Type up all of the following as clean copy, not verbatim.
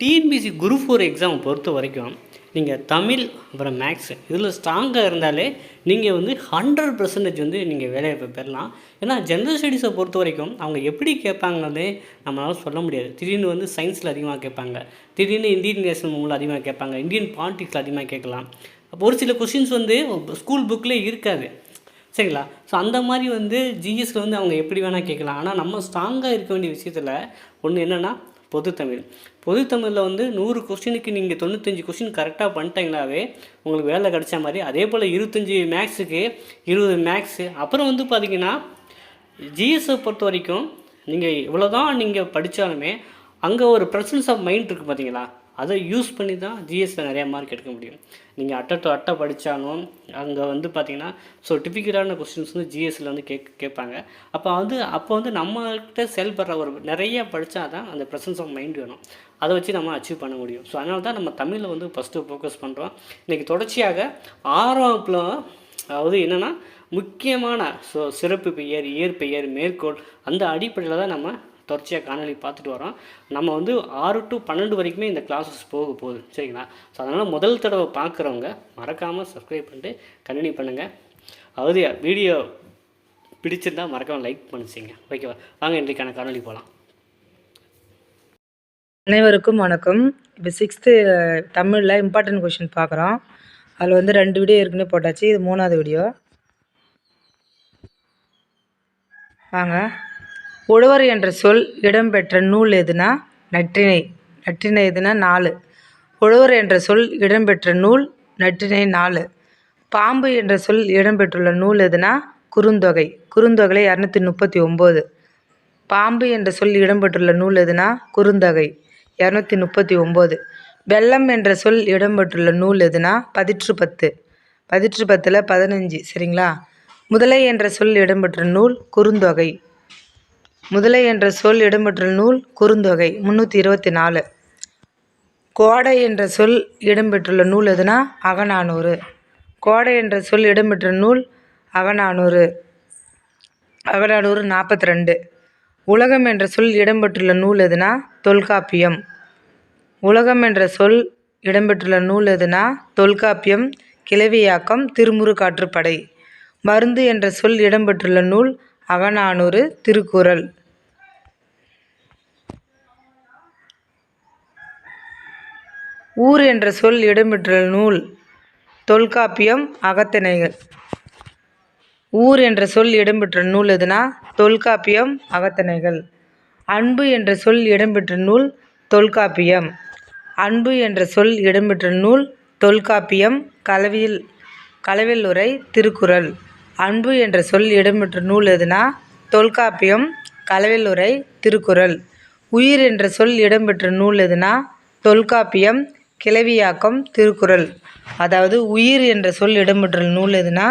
TNPSC group 4 எக்ஸாமை பொறுத்த வரைக்கும் நீங்கள் தமிழ் அப்புறம் மேக்ஸு இதில் ஸ்ட்ராங்காக இருந்தாலே நீங்கள் வந்து 100% வந்து நீங்கள் வேலையை பெறலாம். ஏன்னா ஜென்ரல் ஸ்டடீஸை பொறுத்த வரைக்கும் அவங்க எப்படி கேட்பாங்கன்னே நம்மளால் சொல்ல முடியாது. திடீர்னு வந்து சயின்ஸில் அதிகமாக கேட்பாங்க, திடீர்னு இந்தியன் நேஷனல் மூவில் அதிகமாக கேட்பாங்க, இந்தியன் பாலிட்டிக்ஸில் அதிகமாக கேட்கலாம். அப்போ ஒரு சில கொஷின்ஸ் வந்து ஸ்கூல் புக்கில் இருக்காது, சரிங்களா? ஸோ அந்த மாதிரி வந்து ஜிஎஸ்சில் வந்து அவங்க எப்படி வேணால் கேட்கலாம். ஆனால் நம்ம ஸ்ட்ராங்காக இருக்க வேண்டிய விஷயத்தில் ஒன்று என்னென்னா பொதுத்தமிழ். பொதுத்தமிழில் வந்து 100 கொஸ்டினுக்கு நீங்கள் 95 கொஸ்டின் கரெக்டாக பண்ணிட்டீங்களாவே உங்களுக்கு வேலை கிடைச்ச மாதிரி. அதே போல் 25 மேக்ஸுக்கு 20 மேக்ஸு. அப்புறம் வந்து பார்த்திங்கன்னா ஜிஎஸ்ஸை பொறுத்த வரைக்கும் நீங்கள் இவ்வளோ தான் நீங்கள் படித்தாலுமே அங்கே ஒரு ப்ரெசன்ஸ் ஆஃப் மைண்ட் இருக்குது பார்த்தீங்களா, அதை யூஸ் பண்ணி தான் ஜிஎஸ்சில் நிறையா மார்க் எடுக்க முடியும். நீங்கள் அட்டை படித்தாலும் அங்கே வந்து பார்த்திங்கன்னா டிப்பிக்கலான கொஸ்டின்ஸ் வந்து ஜிஎஸ்சில் வந்து கேட்பாங்க. அப்போ வந்து நம்மகிட்ட செயல்படுற ஒரு நிறைய படித்தா தான் அந்த ப்ரெசன்ஸ் ஆஃப் மைண்ட் வேணும், அதை வச்சு நம்ம அச்சீவ் பண்ண முடியும். ஸோ அதனால தான் நம்ம தமிழில் வந்து ஃபஸ்ட்டு ஃபோக்கஸ் பண்ணுறோம். இன்றைக்கி தொடர்ச்சியாக 6ஆம் வகுப்பில் அதாவது என்னென்னா முக்கியமான சிறப்பு பெயர், இயற்பெயர், மேற்கோள் அந்த அடிப்படையில் தான் நம்ம தொடர்ச்சியாக காணொலி பார்த்துட்டு வரோம். நம்ம வந்து 6 to 12 வரைக்குமே இந்த கிளாஸஸ் போகுது, சரிங்களா? ஸோ அதனால் முதல் தடவை பார்க்குறவங்க மறக்காமல் சப்ஸ்கிரைப் பண்ணிட்டு கண்டினியூ பண்ணுங்கள். அதாவது வீடியோ பிடிச்சிருந்தால் மறக்காமல் லைக் பண்ணிச்சிங்க, ஓகேவா? வாங்க இன்றைக்கான காணொலி போகலாம். அனைவருக்கும் வணக்கம். இப்போ 6th தமிழில் இம்பார்ட்டன்ட் கொஷின் பார்க்குறோம். அதில் வந்து 2 வீடியோ ஏற்கனவே போட்டாச்சு, இது 3வது வீடியோ. வாங்க. உழவர் என்ற சொல் இடம்பெற்ற நூல் எதுனா நற்றிணை. நற்றிணை எதுனா 4. உழவர் என்ற சொல் இடம்பெற்ற நூல் நற்றிணை 4. பாம்பு என்ற சொல் இடம்பெற்றுள்ள நூல் எதுனா குறுந்தொகை. குறுந்தொகை 239. பாம்பு என்ற சொல் இடம்பெற்றுள்ள நூல் எதுனா குறுந்தொகை 239. வெள்ளம் என்ற சொல் இடம்பெற்றுள்ள நூல் எதுனா பதிற்று 10. பதிற்று 10ல் 15, சரிங்களா? முதலை என்ற சொல் இடம்பெற்ற நூல் குறுந்தொகை. முதலை என்ற சொல் இடம்பெற்ற நூல் குறுந்தொகை 324. கோடை என்ற சொல் இடம்பெற்றுள்ள நூல் எதுனா அகநானூறு. கோடை என்ற சொல் இடம்பெற்ற நூல் அகநானூறு. அகநானூறு 42. உலகம் என்ற சொல் இடம்பெற்றுள்ள நூல் எதுனா தொல்காப்பியம். உலகம் என்ற சொல் இடம்பெற்றுள்ள நூல் எதுனா தொல்காப்பியம், கிளவியாக்கம், திருமுருகாற்றுப்படை. மருந்து என்ற சொல் இடம்பெற்றுள்ள நூல் அகநானூறு, திருக்குறள். ஊர் என்ற சொல் இடம்பெற்றுள்ள நூல் தொல்காப்பியம், அகத்திணைகள். ஊர் என்ற சொல் இடம்பெற்ற நூல் எதுனா தொல்காப்பியம், அகத்திணைகள். அன்பு என்ற சொல் இடம்பெற்ற நூல் தொல்காப்பியம். அன்பு என்ற சொல் இடம்பெற்ற நூல் தொல்காப்பியம், களவியலுரை, திருக்குறள். அன்பு என்ற சொல் இடம்பெற்ற நூல் எதுனா தொல்காப்பியம், களவியலுரை, திருக்குறள். உயிர் என்ற சொல் இடம்பெற்ற நூல் எதுனா தொல்காப்பியம், கிளவியாக்கம், திருக்குறள். அதாவது உயிர் என்ற சொல் இடம்பெற்ற நூல் எதுனா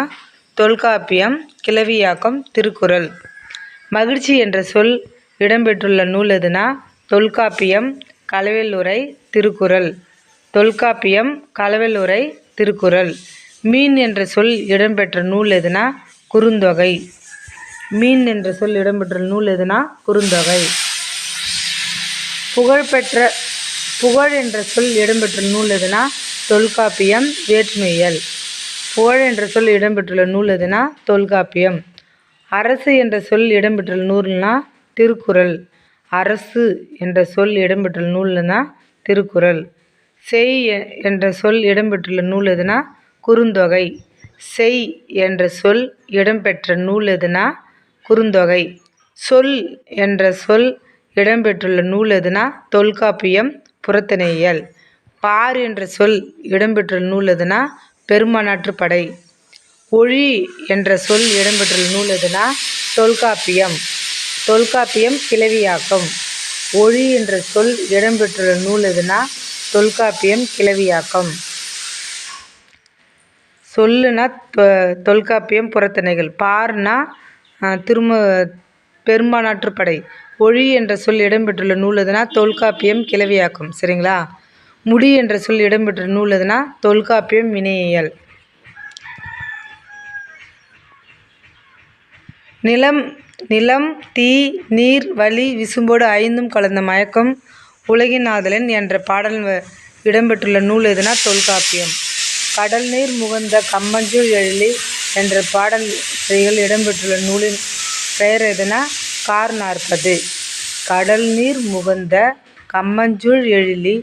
தொல்காப்பியம், கிளவியாக்கம், திருக்குறள். மகிழ்ச்சி என்ற சொல் இடம்பெற்றுள்ள நூல் எதுனா தொல்காப்பியம், களவியலுரை, திருக்குறள். தொல்காப்பியம், களவியலுரை, திருக்குறள். மீன் என்ற சொல் இடம்பெற்ற நூல் எதுனா குறுந்தொகை. மீன் என்ற சொல் இடம்பெற்ற நூல் எதுனா குறுந்தொகை. புகழ் என்ற சொல் இடம்பெற்ற நூல் எதுனா தொல்காப்பியம், வேற்றுமையியல். புகழ் என்ற சொல் இடம்பெற்றுள்ள நூல் எதுனா தொல்காப்பியம். அரசு என்ற சொல் இடம்பெற்றுள்ள நூல்னா திருக்குறள். அரசு என்ற சொல் இடம்பெற்றுள்ள நூல்னா திருக்குறள். செய் என்ற சொல் இடம்பெற்றுள்ள நூல் எதுனா குறுந்தொகை. செய் என்ற சொல் இடம்பெற்ற நூல் எதுனா குறுந்தொகை. சொல் என்ற சொல் இடம்பெற்றுள்ள நூல் எதுனா தொல்காப்பியம், புறத்திணையியல். பார் என்ற சொல் இடம்பெற்றுள்ள நூல் எதுனா பெரும்பானாற்றுப்படை. ஒழி என்ற சொல் இடம்பெற்றுள்ள நூல் எதுனா தொல்காப்பியம். தொல்காப்பியம், கிளவியாக்கம். ஒழி என்ற சொல் இடம்பெற்றுள்ள நூல் எதுனா தொல்காப்பியம், கிளவியாக்கம். சொல்லுனா தொல்காப்பியம், புறத்திணைகள். பார்னா பெரும்பானாற்றுப்படை. ஒழி என்ற சொல் இடம்பெற்றுள்ள நூல் எதுனா தொல்காப்பியம், கிளவியாக்கம், சரிங்களா? முடி என்ற சொல் இடம்பெற்ற நூல் எதுனா தொல்காப்பியம், வினையியல். நிலம், தீ, நீர், வளி, விசும்போடு 5ம் கலந்த மயக்கம் உலகின் ஆதலன் என்ற பாடல் இடம்பெற்றுள்ள நூல் எதுனா தொல்காப்பியம். கடல் நீர் முகந்த கம்மஞ்சூழ் எழிலி என்ற பாடல் வரிகள் இடம்பெற்றுள்ள நூலின் பெயர் எதுனா கார் 40. கடல் நீர் முகந்த கம்மஞ்சூழ் எழிலி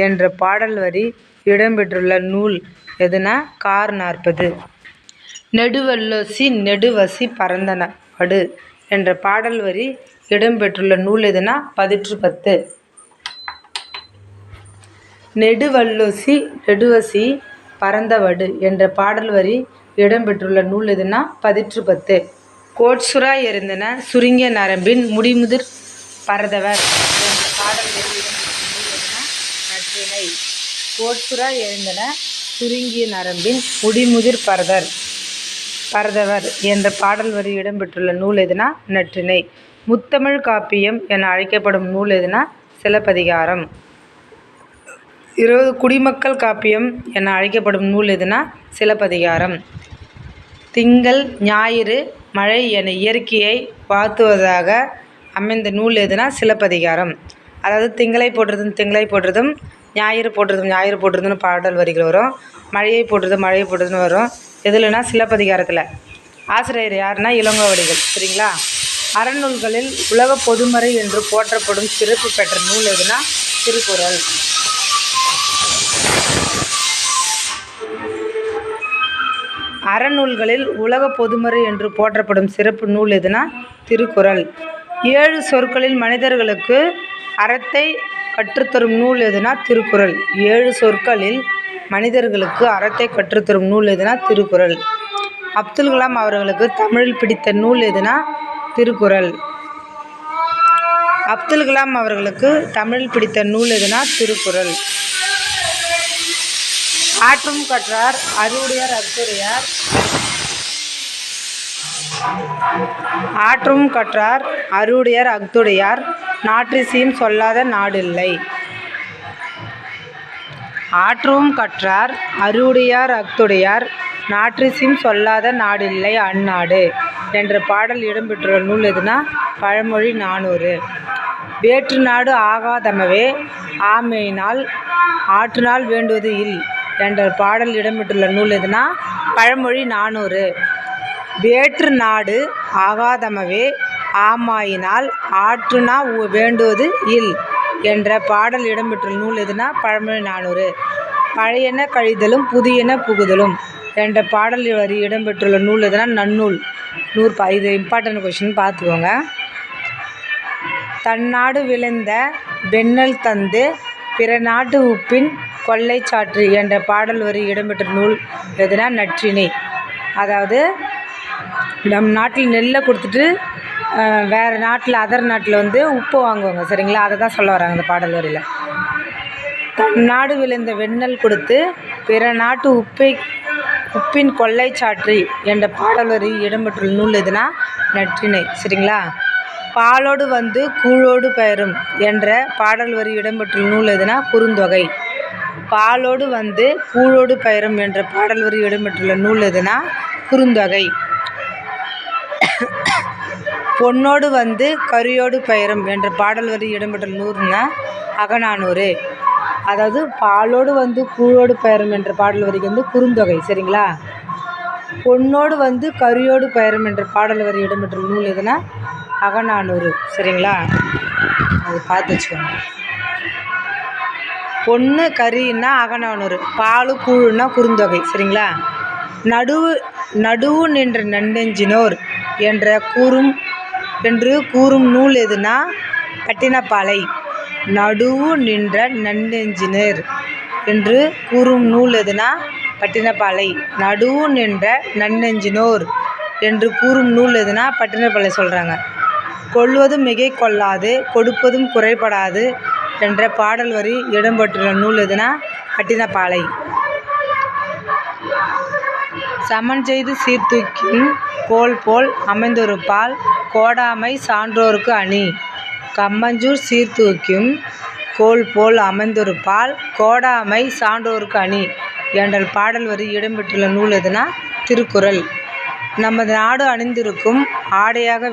என்ற பாடல் வரி இடம்பெற்றுள்ள நூல் எதுனா கார் 40. நெடுவெள்ளோசி நெடுவசி பரந்தன படு என்ற பாடல் வரி இடம்பெற்றுள்ள நூல் எதுனா பதிற்று 10. நெடுவல்லோசி நெடுவசி பரந்தவடு என்ற பாடல் வரி இடம்பெற்றுள்ள நூல் எதுனா பதிற்று 10. கோட்சுரா எறிந்தன சுருங்கிய நரம்பின் முடிமுதிர் பரதவர் என்ற பாடல் வரி இடம்பெற்றுள்ள நூல் எதுனா நற்றிணை. கோட்சுரா எறிந்தன சுருங்கிய நரம்பின் முடிமுதிர் பரதவர் என்ற பாடல் வரி இடம்பெற்றுள்ள நூல் எதுனா நற்றிணை. முத்தமிழ் காப்பியம் என அழைக்கப்படும் நூல் எதுனா சிலப்பதிகாரம். 20 குடிமக்கள் காப்பியம் என அழைக்கப்படும் நூல் எதுனா சிலப்பதிகாரம். திங்கள் ஞாயிறு மழை என இயற்கையை வாழ்த்துவதாக அமைந்த நூல் எதுனா சிலப்பதிகாரம். அதாவது திங்களை போற்றுறதும் ஞாயிறு போற்றுறதுன்னு பாடல் வரிகள் வரும். மழையை போற்றுறதுன்னு வரும். எதுலனா சிலப்பதிகாரத்தில். ஆசிரியர் யாருன்னா இளங்கோவடிகள். சரிங்களா. அறநூல்களில் உலக பொதுமறை என்று போற்றப்படும் சிறப்பு பெற்ற நூல் எதுனா திருக்குறள். அறநூல்களில் உலக பொதுமறை என்று போற்றப்படும் சிறப்பு நூல் எதுனா திருக்குறள். 7 சொற்களில் மனிதர்களுக்கு அறத்தை கற்றுத்தரும் நூல் எதுனா திருக்குறள். 7 சொற்களில் மனிதர்களுக்கு அறத்தை கற்றுத்தரும் நூல் எதுனா திருக்குறள். அப்துல் கலாம் அவர்களுக்கு தமிழில் பிடித்த நூல் எதுனா திருக்குறள். அப்துல் கலாம் அவர்களுக்கு தமிழில் பிடித்த நூல் எதுனா திருக்குறள். ஆற்றும் கற்றார் அறிவுடையார் அஃதுடையார். ஆற்றும் கற்றார் அறிவுடையார் அஃதுடையார் நாற்றிசையும் சொல்லாத நாடில்லை. ஆற்றவும் கற்றார் அறிவுடையார் அஃதுடையார் நாற்றிசையும் சொல்லாத நாடில்லை அந்நாடு என்ற பாடல் இடம்பெற்றுள்ள நூல் எதுனா பழமொழி 400. வேற்று நாடு ஆகாதமவே ஆமையினால் ஆற்றுநாள் வேண்டுவது இல் என்ற பாடல் இடம்பெற்றுள்ள நூல் எதுனா பழமொழி 400. வேற்று நாடு ஆகாதமவே ஆமாயினால் ஆற்றுநா வேண்டுவது இல் என்ற பாடல் இடம்பெற்றுள்ள நூல் எதுனா பழமொழி 400. பழையன கழிதலும் புதியன புகுதலும் என்ற பாடல் வரி இடம்பெற்றுள்ள நூல் எதுனா நன்னூல். இது இம்பார்ட்டன்ட் கொஷின் பார்த்துக்கோங்க. தன்னாடு விளைந்த வெண்ணெல் தந்து பிற நாட்டு உப்பின் கொள்ளை சாற்று என்ற பாடல் வரி இடம்பெற்ற நூல் எதுனா நற்றிணை. அதாவது நம் நாட்டில் நெல்லை கொடுத்துட்டு வேறு நாட்டில் அதர் நாட்டில் உப்பு வாங்குவாங்க. சரிங்களா. அதை தான் சொல்ல வராங்க இந்த பாடல் வரியில். தன்னாடு விளைந்த வெண்ணெல் கொடுத்து பிற நாட்டு உப்பின் கொள்ளை சாற்றி என்ற பாடல் வரி இடம்பெற்றுள்ள நூல் எதுனா நற்றிணை. சரிங்களா. பாலோடு கூழோடு பெயரும் என்ற பாடல் வரி இடம்பெற்றுள்ள நூல் எதுனா குறுந்தொகை. பாலோடு கூழோடு பெயரும் என்ற பாடல் வரி இடம்பெற்றுள்ள நூல் எதுனா குறுந்தொகை. பொன்னோடு கரியோடு பெயரும் என்ற பாடல் வரி இடம்பெற்றுள்ள நூல்னா அகநானூறு. அதாவது பாலோடு கூழோடு பெயரும் என்ற பாடல் வரிக்கு குறுந்தொகை. சரிங்களா. பொன்னோடு கரியோடு பெயரும் என்ற பாடல் வரி இடம்பெற்றுள்ள நூல் எதுனா அகநானூறு. சரிங்களா. அது பார்த்து வச்சுக்கோங்க. பொண்ணு கரின்னா அகநானூறு, பாலு கூழுன்னா குறுந்தொகை. சரிங்களா. நடுவு நின்ற நன்னெஞ்சினோர் என்று கூறும் நூல் எதுனா பட்டினப்பாலை. நடுவு நின்ற நன்னெஞ்சினர் என்று கூறும் நூல் எதுனா பட்டினப்பாலை. நடுவு நின்ற நன்னெஞ்சினோர் என்று கூறும் நூல் எதுனா பட்டினப்பாலை சொல்கிறாங்க. கொள்வதும் மிகை கொள்ளாது கொடுப்பதும் குறைபடாது என்ற பாடல் வரி இடம்பெற்றுள்ள நூல் எதுனா பட்டினப்பாலை. சமன் செய்து சீர்தூக்கின் கோல் போல் அமைந்தொரு பால் கோடாமை சான்றோர்க்கு அணி. கம்மஞ்சூர் சீர்தூக்கும் கோல் போல் அமைந்தொரு பால் கோடாமை சான்றோர்க்கு அணி என்ற பாடல் வரி இடம்பெற்றுள்ள நூல் எதுனா திருக்குறள். நமது நாடு அணிந்திருக்கும் ஆடையாக